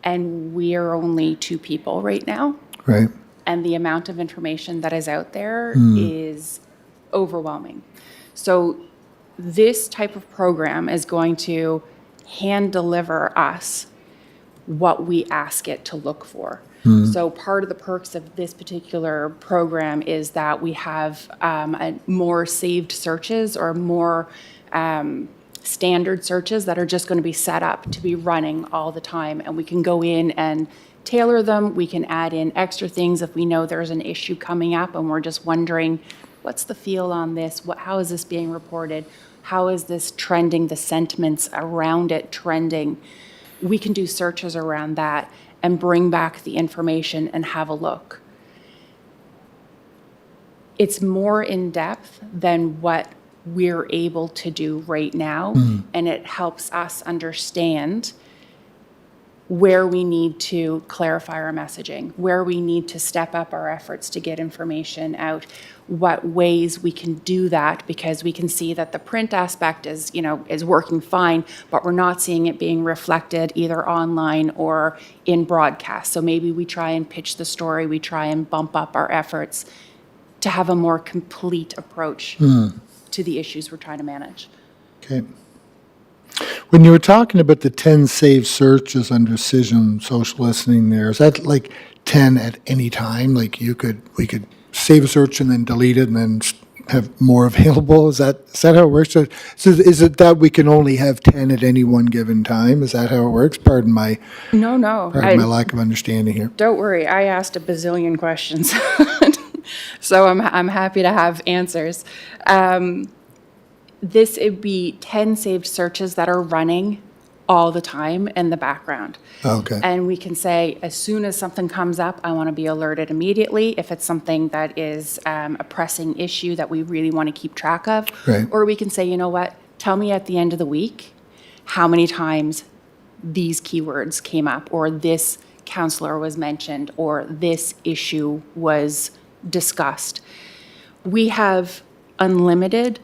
And we are only 2 people right now. Right. And the amount of information that is out there is overwhelming. So this type of program is going to hand deliver us what we ask it to look for. So part of the perks of this particular program is that we have more saved searches or more standard searches that are just going to be set up to be running all the time. And we can go in and tailor them. We can add in extra things if we know there's an issue coming up and we're just wondering, what's the feel on this? How is this being reported? How is this trending? The sentiments around it trending? We can do searches around that and bring back the information and have a look. It's more in depth than what we're able to do right now, and it helps us understand where we need to clarify our messaging, where we need to step up our efforts to get information out, what ways we can do that, because we can see that the print aspect is working fine, but we're not seeing it being reflected either online or in broadcast. So maybe we try and pitch the story, we try and bump up our efforts to have a more complete approach to the issues we're trying to manage. Okay. When you were talking about the 10 saved searches under Cision social listening there, is that like 10 at any time? Like we could save a search and then delete it and then have more available? Is that how it works? So is it that we can only have 10 at any one given time? Is that how it works? Pardon my No. my lack of understanding here. Don't worry, I asked a bazillion questions. So I'm happy to have answers. This would be 10 saved searches that are running all the time in the background. Okay. And we can say, as soon as something comes up, I want to be alerted immediately if it's something that is a pressing issue that we really want to keep track of. Right. Or we can say, you know what, tell me at the end of the week how many times these keywords came up, or this counselor was mentioned, or this issue was discussed. We have unlimited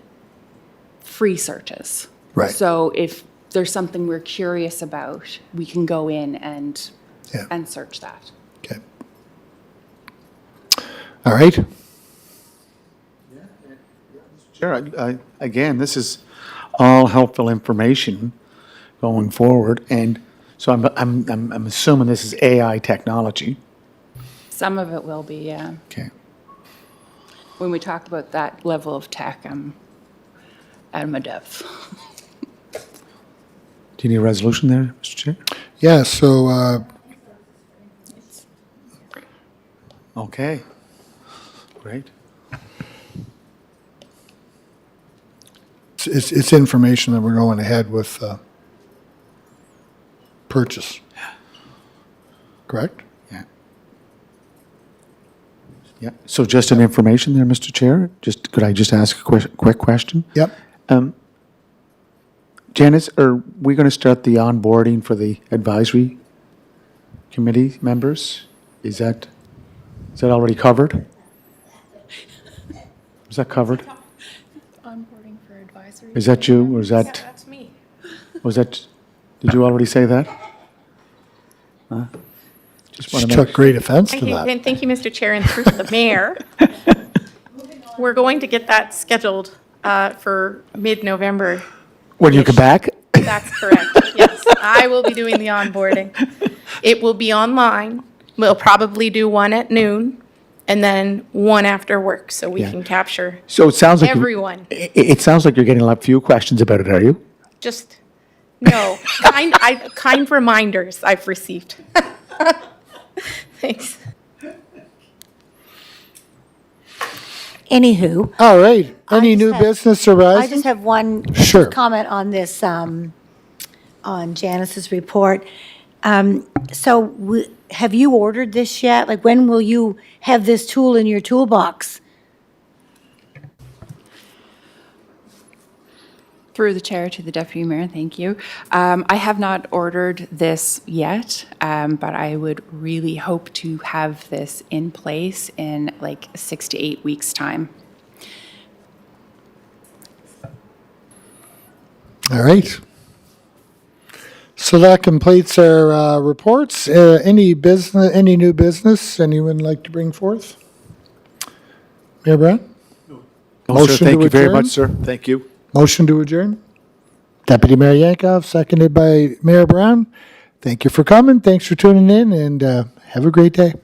free searches. Right. So if there's something we're curious about, we can go in and search that. Okay. All right. Sure. Again, this is all helpful information going forward, and so I'm assuming this is AI technology. Some of it will be, yeah. Okay. When we talk about that level of tech, I'm at my depth. Do you need a resolution there, Mr. Chair? Yeah, so Okay. Great. it's information that we're going ahead with purchase. Correct? Yeah. Yeah. So just an information there, Mr. Chair? Could I just ask a quick question? Yep. Janice, are we going to start the onboarding for the advisory committee members? Is that already covered? Is that covered? Onboarding for advisory. Is that you, or is that, That's me. did you already say that? Huh? Just She want to took make, great offense to Thank you, that. and thank you, Mr. Chair, and through to the mayor. We're going to get that scheduled for mid-November. when you come back? That's correct, yes. I will be doing the onboarding. It will be online. We'll probably do one at noon and then one after work, so we Yeah. can capture So it sounds like. everyone. It sounds like you're getting a few questions about it, are you? Just, no, kind reminders I've received. Thanks. Anywho. All right, any just new have- business I arising? just have one Sure. comment on this, on Janice's report. Have you ordered this yet? Like, when will you have this tool in your toolbox? Through the chair to the deputy mayor, thank you. I have not ordered this yet, but I would really hope to have this in place in like 6 to 8 weeks' time. All right. So that completes our reports. Any new business anyone like to bring forth? Mayor Brown? No, sir, Motion thank to you very adjourn? much, sir. Thank you. Motion to adjourn? Deputy Mayor Yankov, seconded by Mayor Brown. Thank you for coming. Thanks for tuning in, and have a great day.